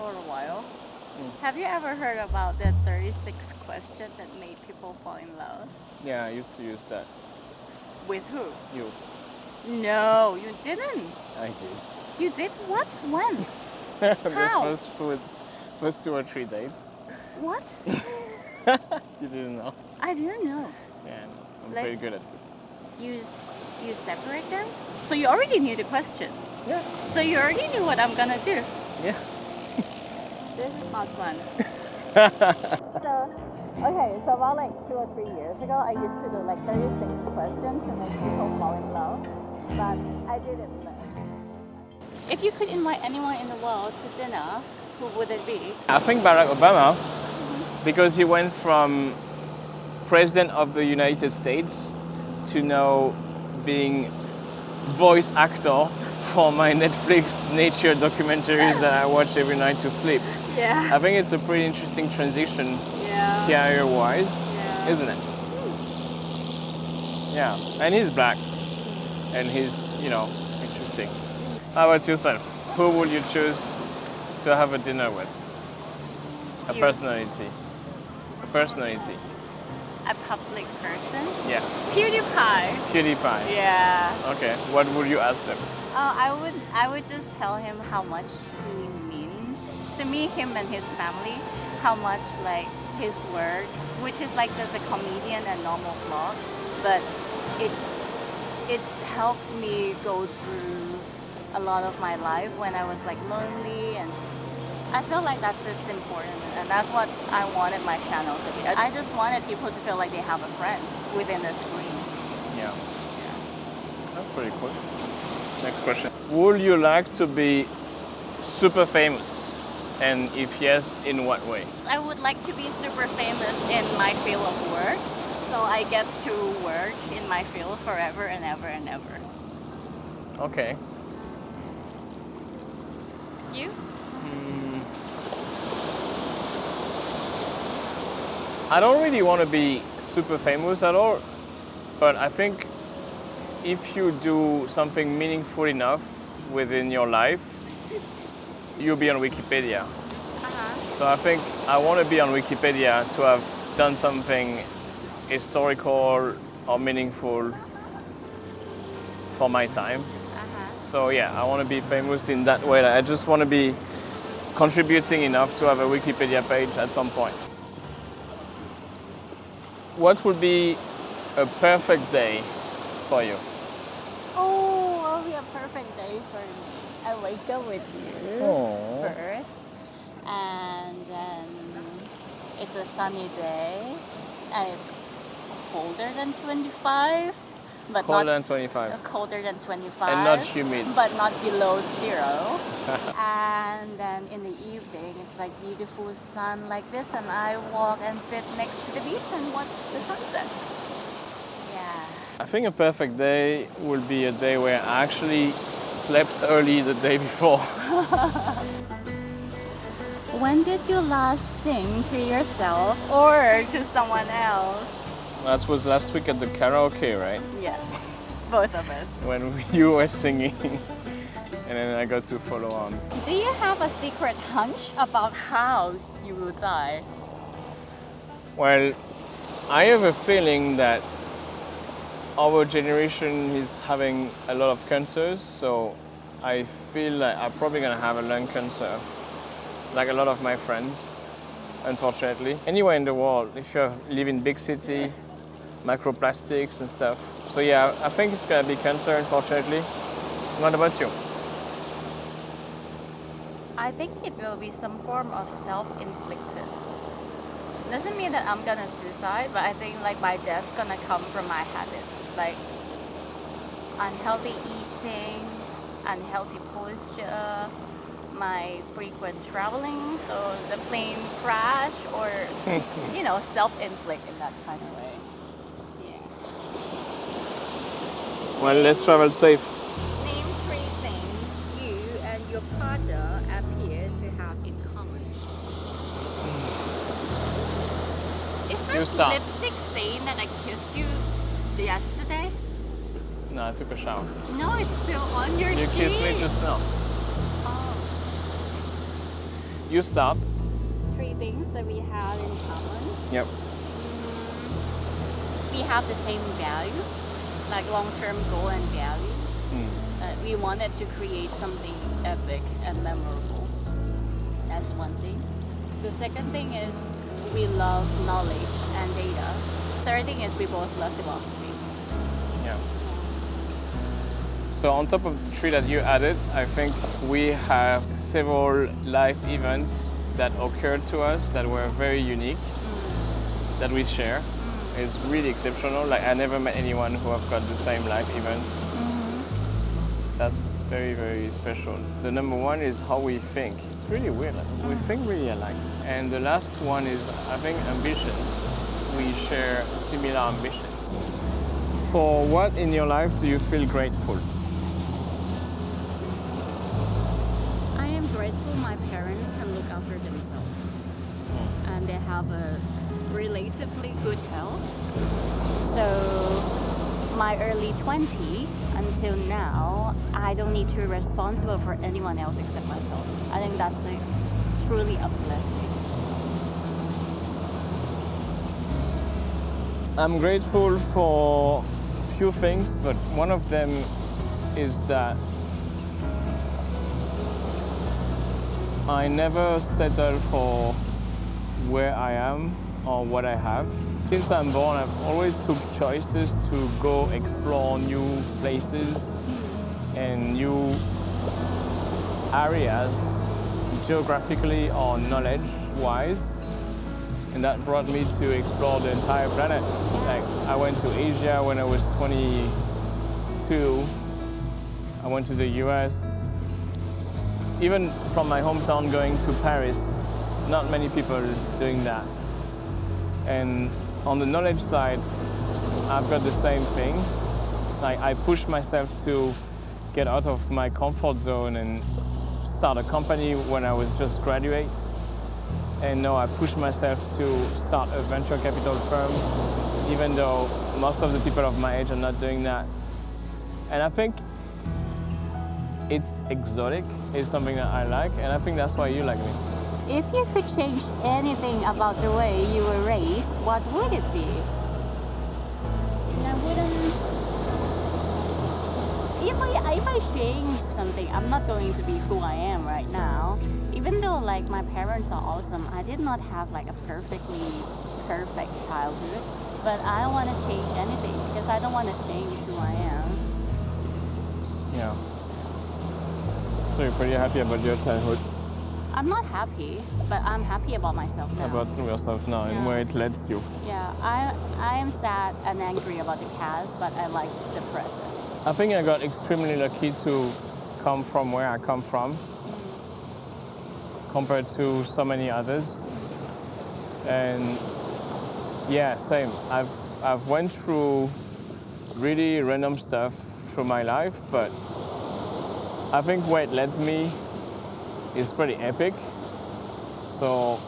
for a while. Have you ever heard about the 36 question that made people fall in love? Yeah, I used to use that. With who? You. No, you didn't. I did. You did what? When? The How? first 2 or 3 dates. What? You didn't know? I didn't know. Yeah, I know. I'm Like- pretty good at this. You separate them? So you already knew the question. Yeah. So you already knew what I'm gonna do. Yeah. This is not fun. So about like 2 or 3 years ago, I used to do like 36 questions to make people fall in love, but I didn't learn. If you could invite anyone in the world to dinner, who would it be? I think Barack Obama, because he went from President of the United States to now being voice actor for my Netflix nature documentaries that I watch every night to sleep. Yeah. I think it's a pretty interesting transition Yeah. career-wise, Yeah. isn't it? Yeah, and he's black, and he's, interesting. How about yourself? Who would you choose to have a dinner with? A You. personality. A personality. A public person? Yeah. PewDiePie. PewDiePie. Yeah. Okay. What would you ask them? I would just tell him how much he means to me, him and his family, how much like his work, which is like just a comedian and normal vlog, but it helps me go through a lot of my life when I was like lonely, and I feel like it's important, and that's what I wanted my channel to be. I just wanted people to feel like they have a friend within the screen. Yeah. That's pretty cool. Next question. Would you like to be super famous? And if yes, in what way? I would like to be super famous in my field of work, so I get to work in my field forever and ever and ever. Okay. You? I don't really want to be super famous at all, but I think if you do something meaningful enough within your life, you'll be on Wikipedia. So I think I want to be on Wikipedia to have done something historical or meaningful for my time. So yeah, I want to be famous in that way. I just want to be contributing enough to have a Wikipedia page at some point. What would be a perfect day for you? Oh, will be a perfect day for me. I wake up with you Aww. first, and then it's a sunny day, and it's colder than 25, but Colder not than 25. colder than 25, And not humid. but not below 0. And then in the evening, it's like beautiful sun like this, and I walk and sit next to the beach and watch the sunset. Yeah. I think a perfect day would be a day where I actually slept early the day before. When did you last sing to yourself or to someone else? That was last week at the karaoke, right? Yeah, both of us. When you were singing, and then I got to follow on. Do you have a secret hunch about how you will die? Well, I have a feeling that our generation is having a lot of cancers, so I feel like I'm probably gonna have a lung cancer, like a lot of my friends, unfortunately. Anywhere in the world, if you live in big city, microplastics and stuff. So yeah, I think it's gonna be cancer, unfortunately. What about you? I think it will be some form of self-inflicted. Doesn't mean that I'm gonna suicide, but I think like my death's gonna come from my habits, like unhealthy eating, unhealthy posture, my frequent traveling, so the plane crash, or self-inflict in that kind of way. Yeah. Well, let's travel safe. Name 3 things you and your partner appear to have in common. Is You that start. lipstick stain that I kissed you yesterday? No, I took a shower. No, it's still on your You cheek. kissed me just now. Oh. You start. 3 things that we have in common. Yep. We have the same value, like long-term goal and value. We wanted to create something epic and memorable. That's one thing. The second thing is we love knowledge and data. Third thing is we both love philosophy. Yeah. So on top of the 3 that you added, I think we have several life events that occurred to us that were very unique, that we share. It's really exceptional. Like I never met anyone who have got the same life events. That's very, very special. The number 1 is how we think. It's really weird. We think really alike. And the last one is, I think, ambition. We share similar ambitions. For what in your life do you feel grateful? I am grateful my parents can look after themselves. And they have a relatively good health. So my early 20s until now, I don't need to be responsible for anyone else except myself. I think that's truly a blessing. I'm grateful for few things, but one of them is that I never settle for where I am or what I have. Since I'm born, I've always took choices to go explore new places and new areas, geographically or knowledge-wise. And that brought me to explore the entire planet. Like, I went to Asia when I was 22. I went to the US. Even from my hometown going to Paris, not many people doing that. And on the knowledge side, I've got the same thing. Like, I pushed myself to get out of my comfort zone and start a company when I was just graduate. And now I push myself to start a venture capital firm, even though most of the people of my age are not doing that. And I think it's exotic, it's something that I like, and I think that's why you like me. If you could change anything about the way you were raised, what would it be? I wouldn't... If I change something, I'm not going to be who I am right now. Even though like my parents are awesome, I did not have like a perfect childhood. But I don't want to change anything because I don't want to change who I am. Yeah. So you're pretty happy about your childhood? I'm not happy, but I'm happy about myself now. About yourself now and where it leads you. Yeah, I am sad and angry about the past, but I like the present. I think I got extremely lucky to come from where I come from compared to so many others. And yeah, same. I've went through really random stuff through my life, but I think where it leads me is pretty epic. So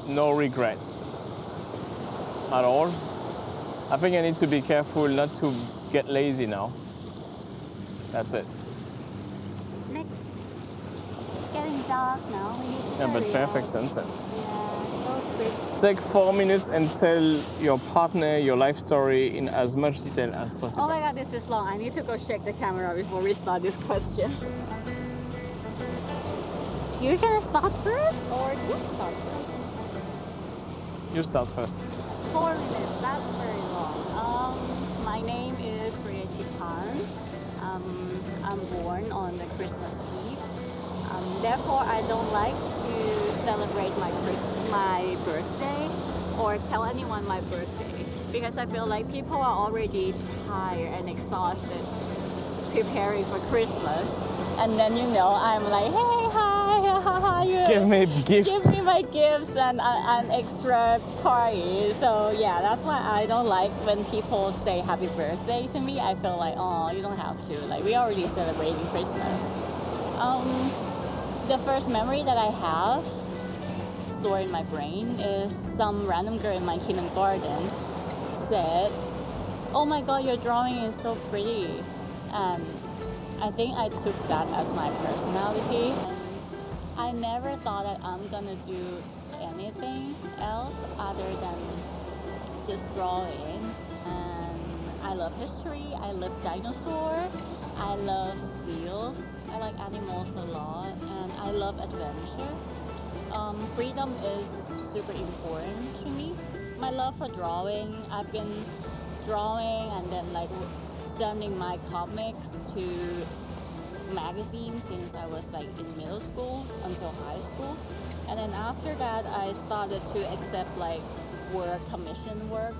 no regret at all. I think I need to be careful not to get lazy now. That's it. Next. It's getting dark now. We need to Yeah, but hurry perfect up. sunset. Yeah, go quick. Take 4 minutes and tell your partner your life story in as much detail as possible. Oh my god, this is long. I need to go check the camera before we start this question. You're gonna start first or you start first? You start first. 4 minutes, that's very long. My name is Riety. I'm born on the Christmas Eve. Therefore, I don't like to celebrate my birthday or tell anyone my birthday because I feel like people are already tired and exhausted preparing for Christmas. And then, I'm like, hey, hi, Give me gifts. Give me my gifts and an extra party. So yeah, that's why I don't like when people say happy birthday to me. I feel like, oh, you don't have to. Like, we already celebrating Christmas. The first memory that I have stored in my brain is some random girl in my kindergarten said, oh my god, your drawing is so pretty. And I think I took that as my personality. I never thought that I'm gonna do anything else other than just drawing. And I love history. I love dinosaurs. I love seals. I like animals a lot, and I love adventure. Freedom is super important to me. My love for drawing. I've been drawing and then like sending my comics to magazines since I was like in middle school until high school. And then after that, I started to accept like art commission work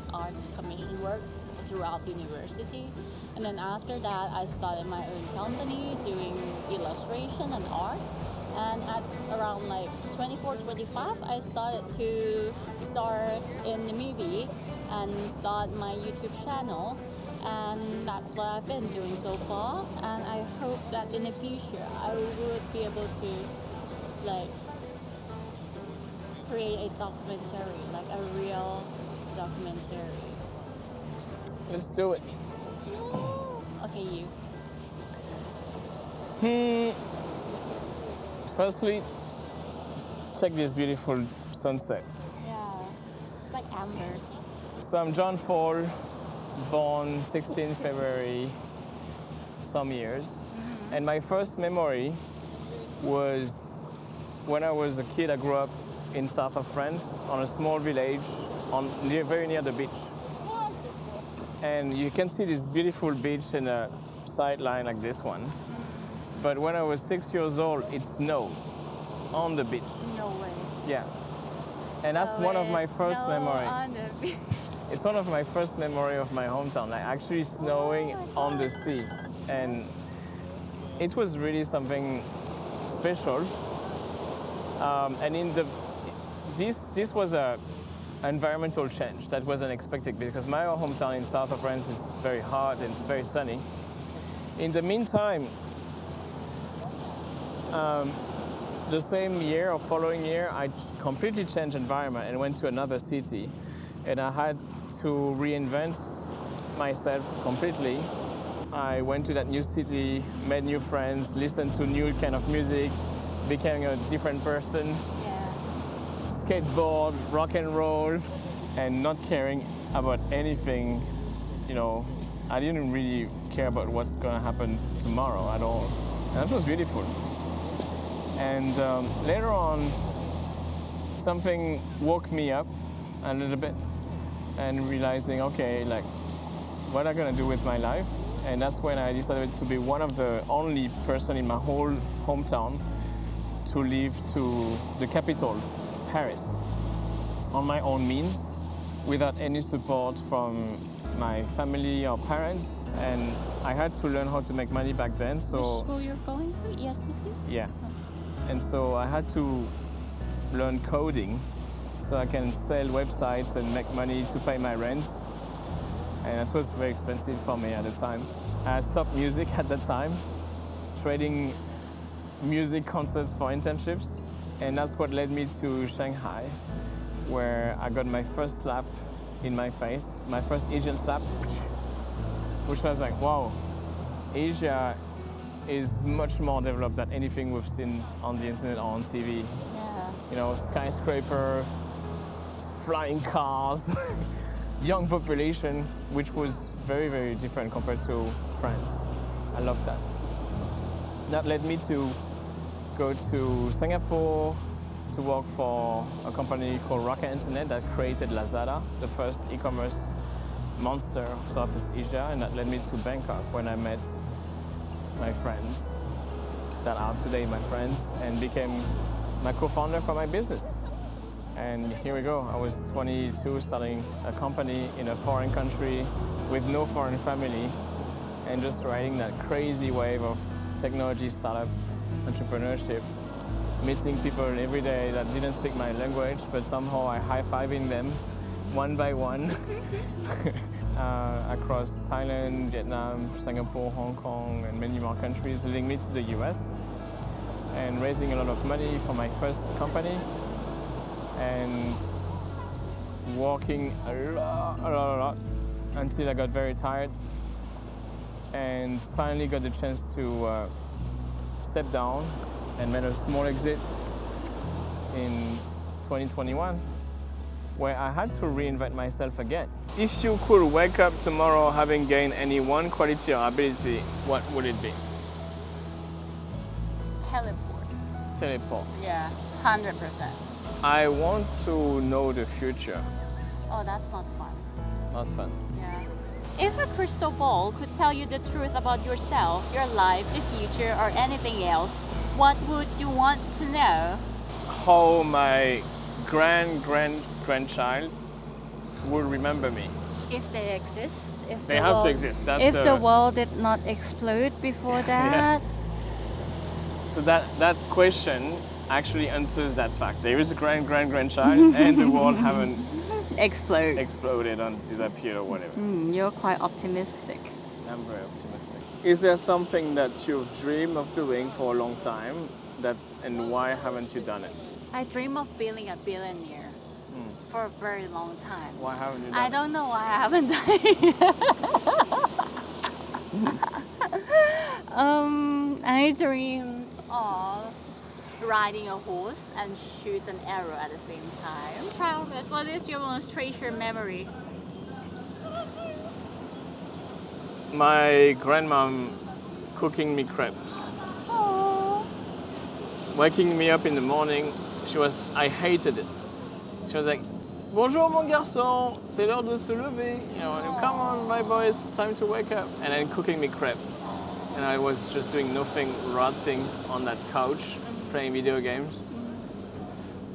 throughout university. And then after that, I started my own company doing illustration and art. And at around like 24, 25, I started to star in the movie and start my YouTube channel. And that's what I've been doing so far. And I hope that in the future, I would be able to like create a documentary, like a real documentary. Let's do it. Okay, you. Firstly, check this beautiful sunset. Yeah, like amber. So I'm John Fall, born 16 February some years. And my first memory was when I was a kid. I grew up in south of France on a small village very near the beach. And you can see this beautiful beach in a sideline like this one. But when I was 6 years old, it snowed on the beach. No way. Yeah. And that's one of my first memory. On the beach. It's one of my first memory of my hometown, like actually snowing on the sea. And it was really something special. And this was a environmental change that was unexpected because my hometown in south of France is very hot and it's very sunny. In the meantime, the same year or following year, I completely changed environment and went to another city, and I had to reinvent myself completely. I went to that new city, made new friends, listened to new kind of music, became a different person. Yeah. Skateboard, rock and roll, and not caring about anything. You know, I didn't really care about what's gonna happen tomorrow at all. And that was beautiful. And later on, something woke me up a little bit and realizing, okay, like, what am I gonna do with my life? And that's when I decided to be one of the only person in my whole hometown to leave to the capital, Paris, on my own means, without any support from my family or parents. And I had to learn how to make money back then. So which school you're going to? ESCP? Yeah. And so I had to learn coding so I can sell websites and make money to pay my rent. And it was very expensive for me at the time. I stopped music at that time, trading music concerts for internships. And that's what led me to Shanghai, where I got my first slap in my face, my first Asian slap, which was like, wow, Asia is much more developed than anything we've seen on the internet or on TV. Yeah. You know, skyscraper, flying cars, young population, which was very, very different compared to France. I love that. That led me to go to Singapore to work for a company called Rocket Internet that created Lazada, the first e-commerce monster of Southeast Asia, and that led me to Bangkok when I met my friends that are today my friends and became my co-founder for my business. And here we go. I was 22 starting a company in a foreign country with no foreign family and just riding that crazy wave of technology startup entrepreneurship, meeting people every day that didn't speak my language, but somehow I high-fiving them one by one across Thailand, Vietnam, Singapore, Hong Kong, and many more countries, leading me to the US and raising a lot of money for my first company and working a lot until I got very tired and finally got the chance to step down and made a small exit in 2021 where I had to reinvent myself again. If you could wake up tomorrow having gained any one quality or ability, what would it be? Teleport. Teleport. Yeah, 100%. I want to know the future. Oh, that's not fun. Not fun. Yeah. If a crystal ball could tell you the truth about yourself, your life, the future, or anything else, what would you want to know? How my grandchild will remember me. If they exist, if They the have world, to exist. That's if the world did not explode before that. So that question actually answers that fact. There is a grandchild and the world haven't exploded or disappeared or whatever. You're quite optimistic. I'm very optimistic. Is there something that you've dreamed of doing for a long time and why haven't you done it? I dream of being a billionaire for a very long time. Why haven't you done I it? don't know why I haven't done it. I dream of riding a horse and shoot an arrow at the same time. Travis, what is your most treasured memory? My grandmom cooking me crepes. Oh. Waking me up in the morning, I hated it. She was like, "Bonjour mon garçon, c'est l'heure de se lever. You know, come on my boys, time to wake up." And then cooking me crepe. And I was just doing nothing, rotting on that couch, playing video games.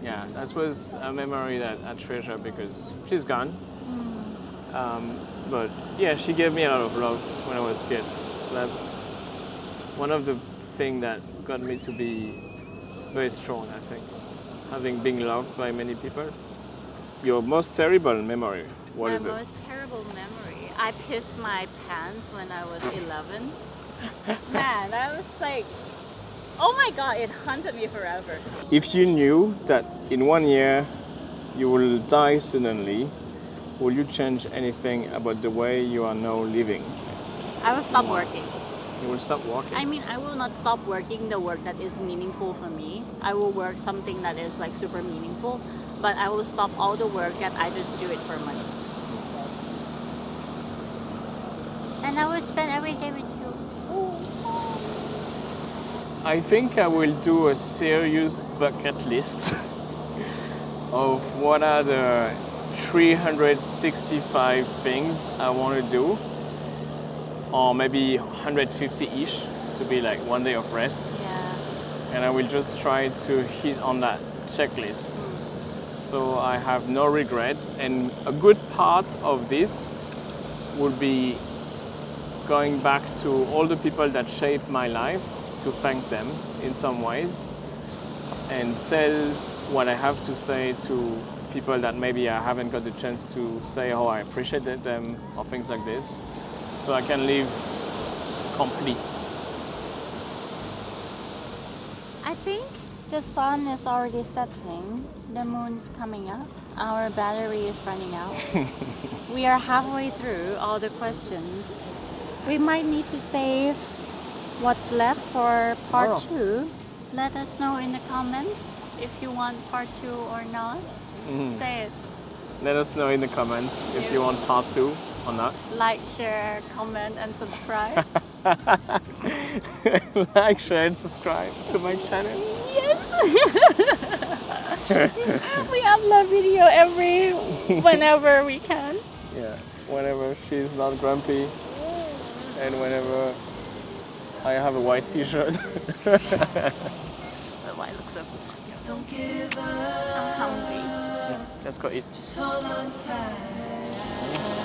Yeah, that was a memory that I treasure because she's gone. But yeah, she gave me a lot of love when I was a kid. That's one of the things that got me to be very strong, I think. Having been loved by many people. Your most terrible memory, what is it? My most terrible memory. I pissed my pants when I was 11. Man, that was like, oh my god, it haunted me forever. If you knew that in 1 year you will die suddenly, will you change anything about the way you are now living? I will stop working. You will stop working? I mean, I will not stop working the work that is meaningful for me. I will work something that is like super meaningful, but I will stop all the work that I just do it for money. And I will spend every day with you. I think I will do a serious bucket list of what are the 365 things I want to do, or maybe 150-ish to be like 1 day of rest. Yeah. And I will just try to hit on that checklist. So I have no regret, and a good part of this would be going back to all the people that shaped my life, to thank them in some ways and tell what I have to say to people that maybe I haven't got the chance to say how I appreciated them or things like this, so I can live complete. I think the sun is already setting, the moon's coming up, our battery is running out. We are halfway through all the questions. We might need to save what's left for part 2. Let us know in the comments if you want part 2 or not. Say it. Let us know in the comments if you want part 2 or not. Like, share, comment, and subscribe. Like, share, and subscribe to my channel. Yes! We upload video whenever we can. Yeah, whenever she's not grumpy and whenever I have a white t-shirt. The white looks so good. I'm hungry. Let's go eat. Just hold on tight.